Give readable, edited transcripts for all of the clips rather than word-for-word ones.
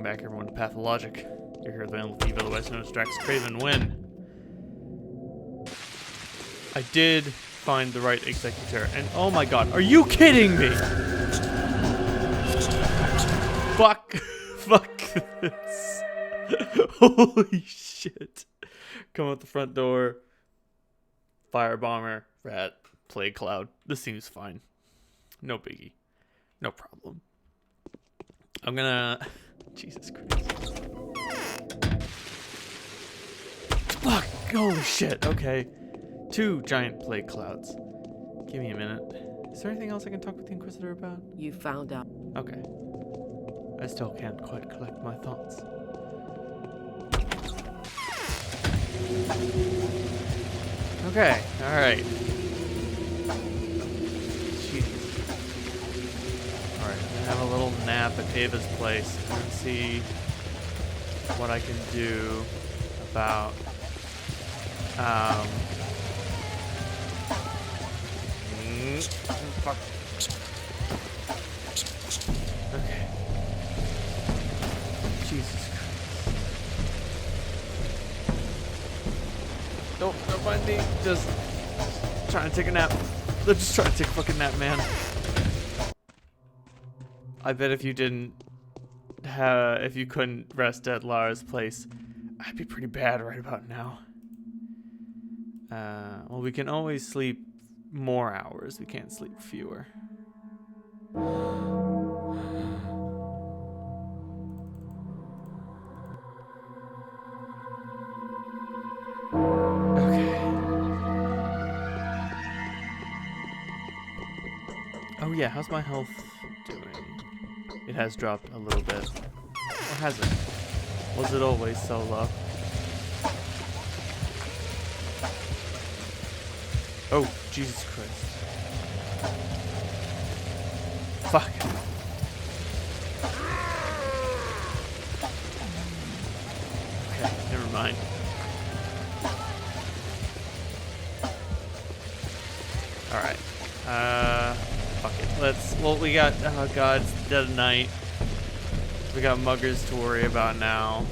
Welcome back, everyone, to Pathologic. You're here with Van Thief, otherwise known as DraxxKraven. Win. I did find the right executor, and oh my god, are you kidding me? Fuck. Fuck this. Holy shit. Come out the front door. Fire bomber, rat, plague cloud. This seems fine. No biggie. No problem. I'm gonna... Jesus Christ. Fuck! Holy shit, okay. 2 giant plague clouds. Give me a minute. Is there anything else I can talk with the Inquisitor about? You found out. Okay. I still can't quite collect my thoughts. Okay, alright. Have a little nap at Ava's place and see what I can do about fuck. Okay. Jesus Christ. Don't mind me. Just trying to take a nap. They're just trying to take a fucking nap, man. I bet if you couldn't rest at Lara's place, I'd be pretty bad right about now. Well, we can always sleep more hours. We can't sleep fewer. Okay. Oh yeah, how's my health doing? It has dropped a little bit. Or has it? Was it always so low? Oh, Jesus Christ. Fuck. Okay, never mind. Alright. Fuck it. Well, we got, oh god, it's dead of night. We got muggers to worry about now.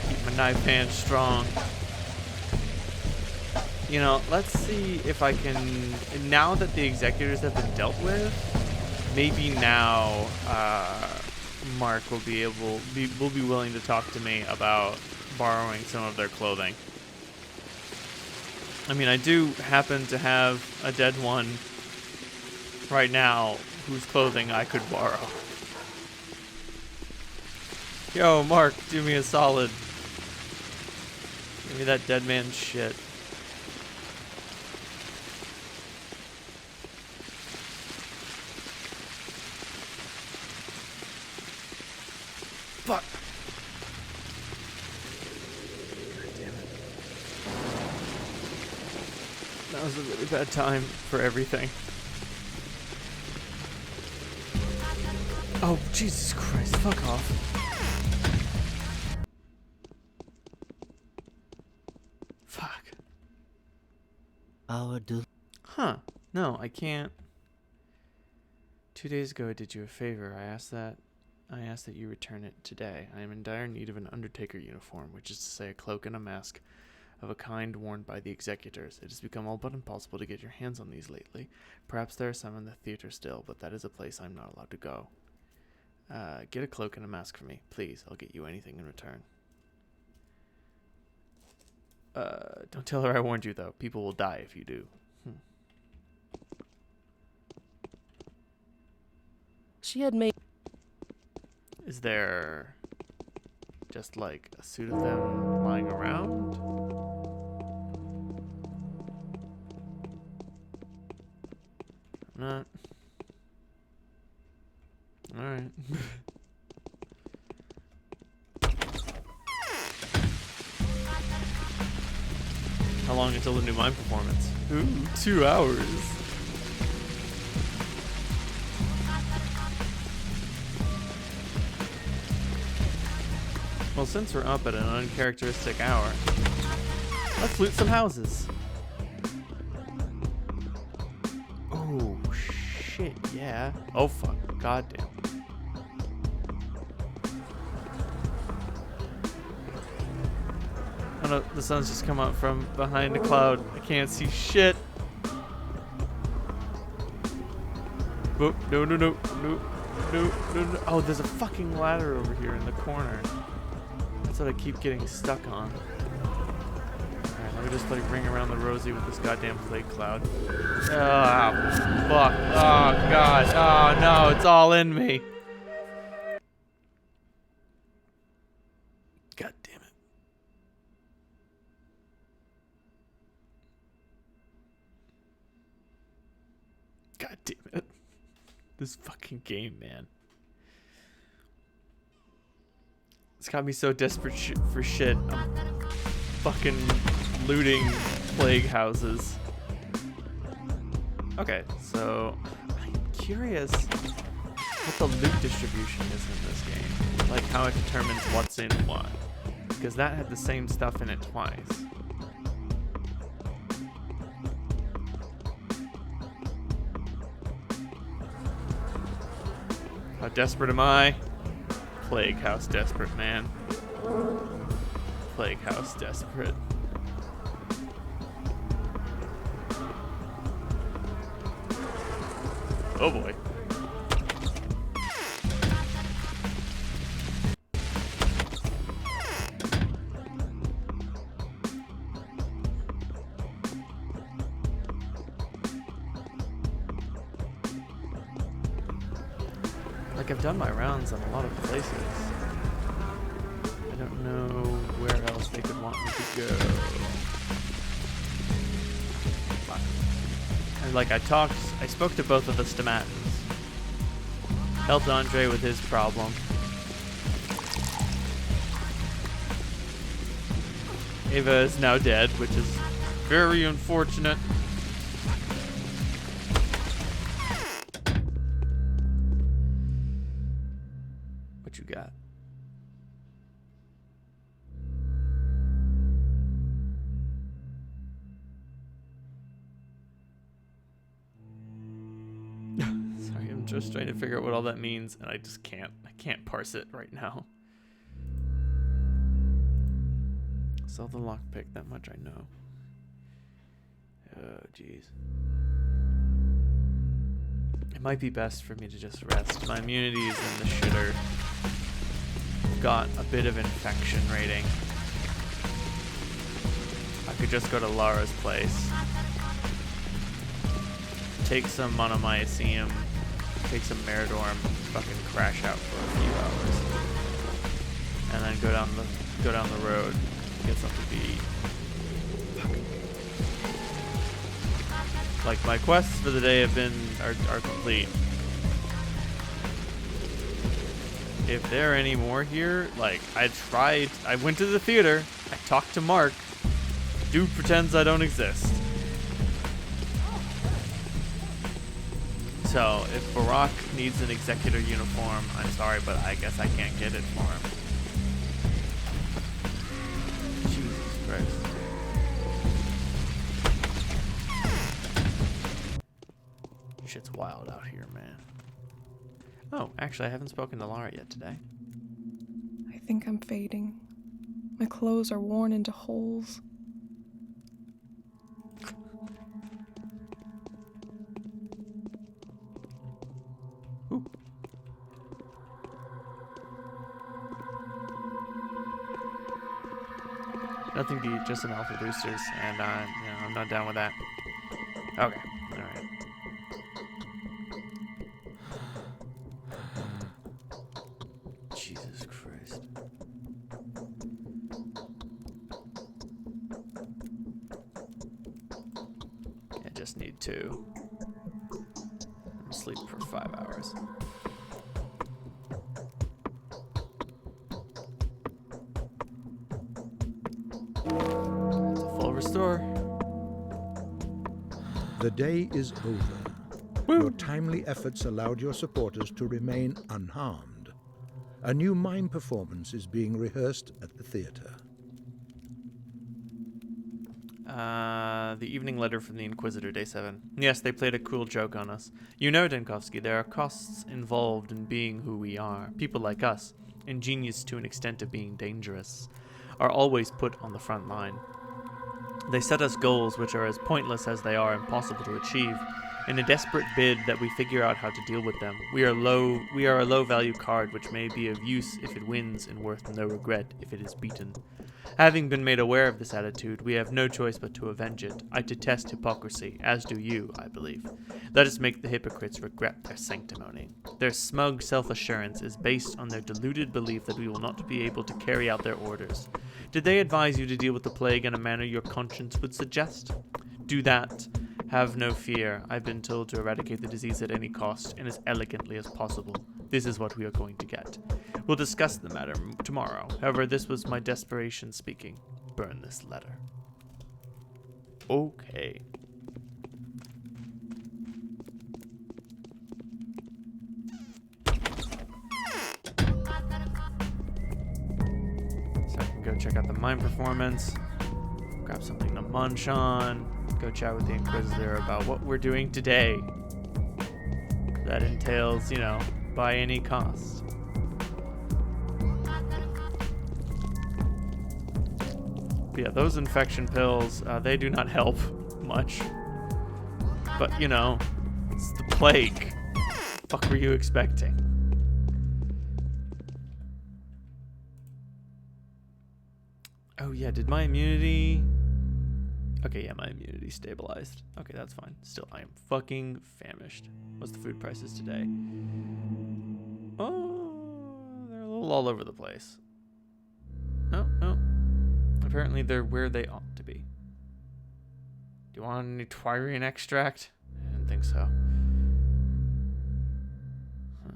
Keep my knife hand strong. You know, let's see if I can, now that the executors have been dealt with, maybe now, Mark will be willing to talk to me about borrowing some of their clothing. I mean, I do happen to have a dead one right now whose clothing I could borrow. Yo, Mark, do me a solid. Give me that dead man's shit. Fuck. That was a really bad time for everything. Oh, Jesus Christ, fuck off. Fuck. Huh. No, I can't. 2 days ago I did you a favor. I asked that you return it today. I am in dire need of an Undertaker uniform, which is to say a cloak and a mask of a kind worn by the executors. It has become all but impossible to get your hands on these lately. Perhaps there are some in the theater still, but that is a place I'm not allowed to go. Get a cloak and a mask for me, please. I'll get you anything in return. Don't tell her I warned you, though. People will die if you do. She had made... Is there just like a suit of them lying around? Not. Alright. How long until the new mime performance? Ooh, 2 hours. Well, since we're up at an uncharacteristic hour, let's loot some houses. Oh, shit, yeah. Oh, fuck. Goddamn. the sun's just come up from behind a cloud. I can't see shit. Oh, no, no, no, no, no, no, no. Oh, there's a fucking ladder over here in the corner. That's what I keep getting stuck on. Alright, let me just like ring around the rosy with this goddamn plague cloud. Ah, fuck. Oh, God. Oh, no, it's all in me. God damn it. God damn it. This fucking game, man. It's got me so desperate for shit. I'm fucking looting plague houses. Okay, so I'm curious what the loot distribution is in this game. Like how it determines what's in what. Because that had the same stuff in it twice. How desperate am I? Plague house desperate, man. Plague house desperate. Oh boy. Like, I've done my rounds in a lot of places. I don't know where else they could want me to go. And like, I spoke to both of the Stomatins. Helped Andre with his problem. Ava is now dead, which is very unfortunate. What you got? Sorry, I'm just trying to figure out what all that means, and I just can't. I can't parse it right now. Sell the lockpick, that much I know. Oh, jeez. It might be best for me to just rest. My immunity is in the shitter. Got a bit of infection rating. I could just go to Lara's place. Take some monomycetium, take some Meridorm, fucking crash out for a few hours. And then go down the road, get something to eat. Like, my quests for the day are complete. If there are any more here, like, I went to the theater, I talked to Mark, dude pretends I don't exist. So, if Barack needs an executor uniform, I'm sorry, but I guess I can't get it for him. Jesus Christ. Shit's wild out here, man. Oh, actually, I haven't spoken to Lara yet today. I think I'm fading. My clothes are worn into holes. Ooh. Nothing to eat, just some alpha boosters, and I'm not down with that. Okay, all right. Jesus Christ. I just need 2. I'm sleep for 5 hours. That's a full restore. The day is over. Woo. Your timely efforts allowed your supporters to remain unharmed. A new mime performance is being rehearsed at the theater. The evening letter from the Inquisitor, day 7. Yes, they played a cruel joke on us. You know, Denkovsky, there are costs involved in being who we are. People like us, ingenious to an extent of being dangerous. are always put on the front line. They set us goals which are as pointless as they are impossible to achieve. In a desperate bid that we figure out how to deal with them, we are a low-value card which may be of use if it wins and worth no regret if it is beaten. Having been made aware of this attitude, we have no choice but to avenge it. I detest hypocrisy, as do you, I believe. Let us make the hypocrites regret their sanctimony. Their smug self-assurance is based on their deluded belief that we will not be able to carry out their orders. Did they advise you to deal with the plague in a manner your conscience would suggest? Do that. Have no fear. I've been told to eradicate the disease at any cost and as elegantly as possible. This is what we are going to get. We'll discuss the matter tomorrow. However, this was my desperation speaking. Burn this letter. Okay. So I can go check out the mine performance. Grab something to munch on. Go chat with the Inquisitor about what we're doing today. That entails, you know, by any cost. But yeah, those infection pills, they do not help much. But, you know, it's the plague. What the fuck were you expecting? Oh yeah, did my immunity... Okay, yeah, my immunity stabilized. Okay, that's fine. Still, I am fucking famished. What's the food prices today? Oh, they're a little all over the place. Oh, no. Apparently they're where they ought to be. Do you want any Twyrene extract? I didn't think so. Huh.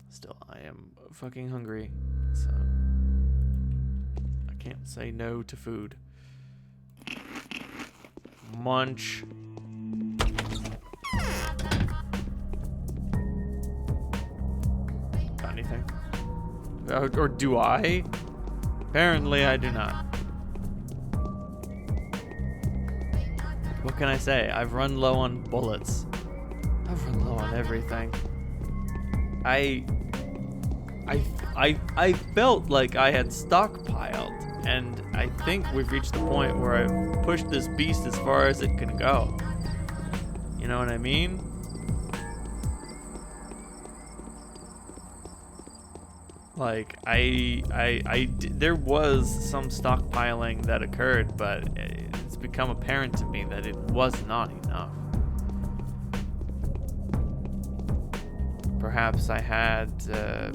Still, I am fucking hungry, so I can't say no to food. Munch. Got anything? Or do I? Apparently I do not. What can I say? I've run low on bullets. I've run low on everything. I felt like I had stockpiled. And I think we've reached the point where I've pushed this beast as far as it can go. You know what I mean? Like, there was some stockpiling that occurred, but it's become apparent to me that it was not enough. Perhaps I had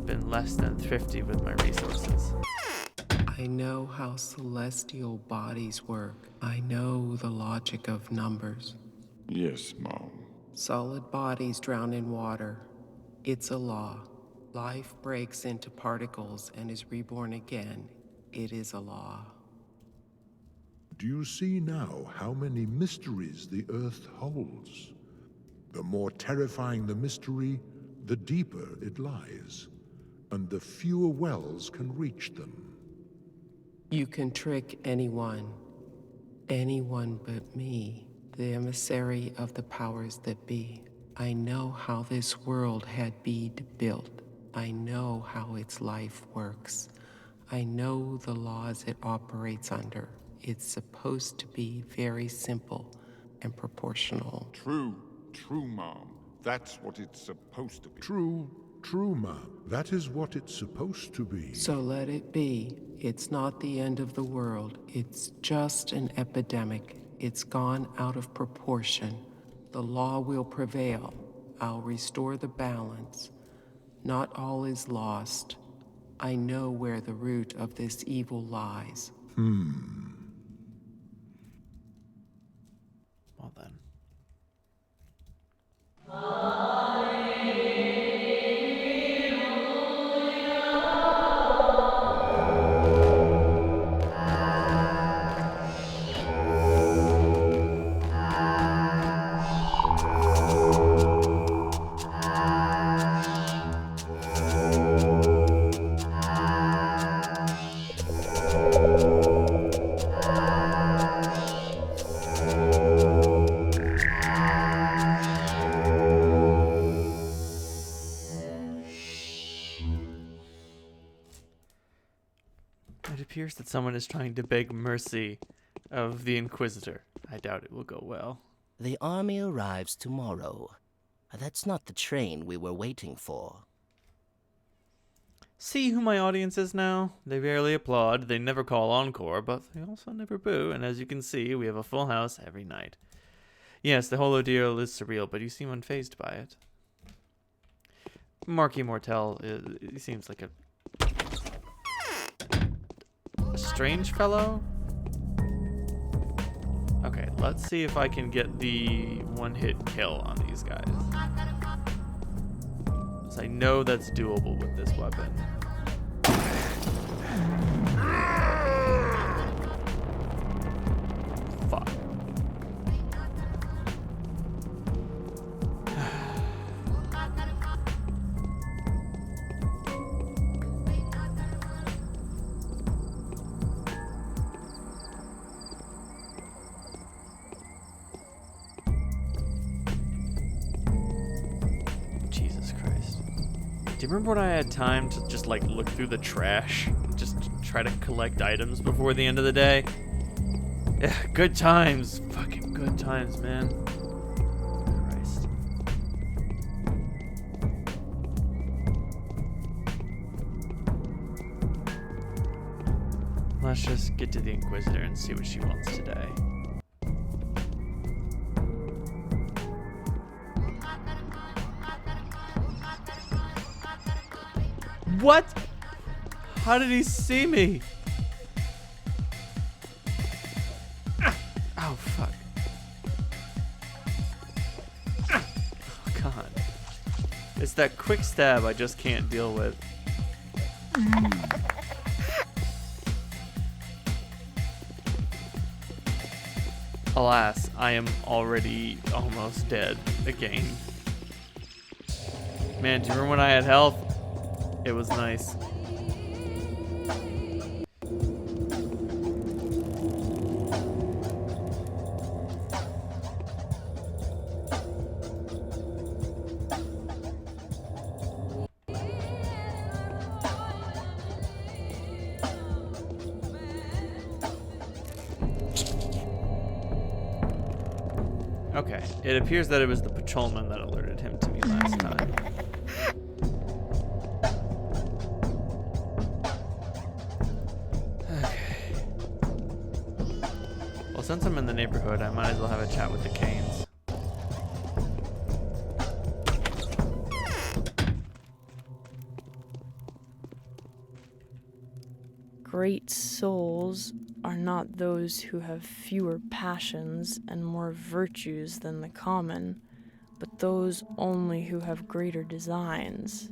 been less than thrifty with my resources. I know how celestial bodies work. I know the logic of numbers. Yes, Mom. Solid bodies drown in water. It's a law. Life breaks into particles and is reborn again. It is a law. Do you see now how many mysteries the Earth holds? The more terrifying the mystery, the deeper it lies, and the fewer wells can reach them. You can trick anyone but me, the emissary of the powers that be. I know how this world had been built. I know how its life works. I know the laws it operates under. It's supposed to be very simple and proportional. True, Mom. That's what it's supposed to be. True, Ma'am. That is what it's supposed to be. So let it be. It's not the end of the world. It's just an epidemic. It's gone out of proportion. The law will prevail. I'll restore the balance. Not all is lost. I know where the root of this evil lies. Well then. It appears that someone is trying to beg mercy of the Inquisitor. I doubt it will go well. The army arrives tomorrow. That's not the train we were waiting for. See who my audience is now? They barely applaud, they never call encore, but they also never boo, and as you can see, we have a full house every night. Yes, the whole ordeal is surreal, but you seem unfazed by it. Marquis Mortel, he seems like a strange fellow? Okay, let's see if I can get the one-hit kill on these guys. So I know that's doable with this weapon. Fuck. Jesus Christ. Do you remember when I had time to just like look through the trash? Just try to collect items before the end of the day? Yeah, good times. Fucking good times, man. Christ. Let's just get to the Inquisitor and see what she wants today. What? How did he see me? Oh, fuck. Oh, God. It's that quick stab I just can't deal with. Alas, I am already almost dead again. Man, do you remember when I had health? It was nice. Okay, it appears that it was the patrolman that alerted him to me last time. Since I'm in the neighborhood, I might as well have a chat with the Canes. Great souls are not those who have fewer passions and more virtues than the common, but those only who have greater designs.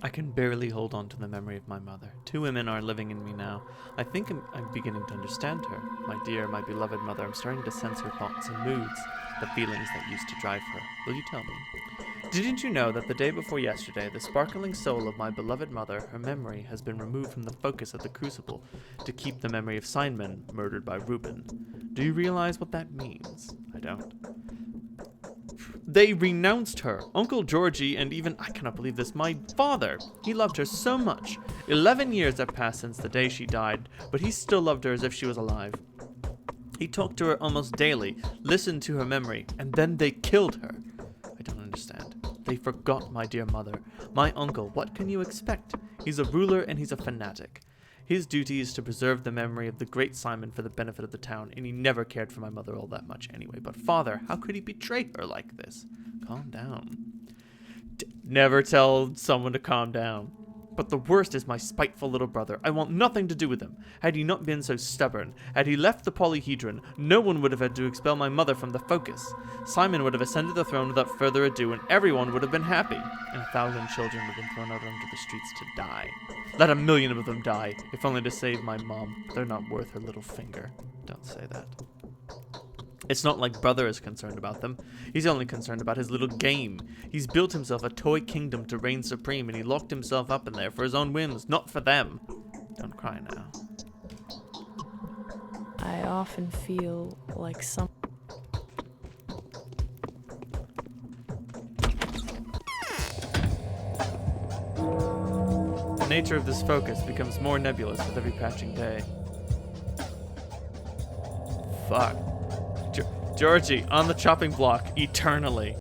I can barely hold on to the memory of my mother. 2 women are living in me now. I think I'm beginning to understand her. My dear, my beloved mother, I'm starting to sense her thoughts and moods, the feelings that used to drive her. Will you tell me? Didn't you know that the day before yesterday, the sparkling soul of my beloved mother, her memory, has been removed from the focus of the crucible to keep the memory of Simon, murdered by Reuben? Do you realize what that means? I don't. They renounced her. Uncle Georgie and even, I cannot believe this, my father. He loved her so much. 11 years have passed since the day she died, but he still loved her as if she was alive. He talked to her almost daily, listened to her memory, and then they killed her. I don't understand. They forgot my dear mother. My uncle, what can you expect? He's a ruler and he's a fanatic. His duty is to preserve the memory of the great Simon for the benefit of the town, and he never cared for my mother all that much anyway. But father, how could he betray her like this? Calm down. Never tell someone to calm down. But the worst is my spiteful little brother. I want nothing to do with him. Had he not been so stubborn, had he left the polyhedron, no one would have had to expel my mother from the focus. Simon would have ascended the throne without further ado, and everyone would have been happy. And 1,000 children would have been thrown out onto the streets to die. Let 1,000,000 of them die, if only to save my mom. They're not worth her little finger. Don't say that. It's not like brother is concerned about them. He's only concerned about his little game. He's built himself a toy kingdom to reign supreme, and he locked himself up in there for his own whims, not for them. Don't cry now. I often feel like some... The nature of this focus becomes more nebulous with every passing day. Fuck. Georgie, on the chopping block, eternally.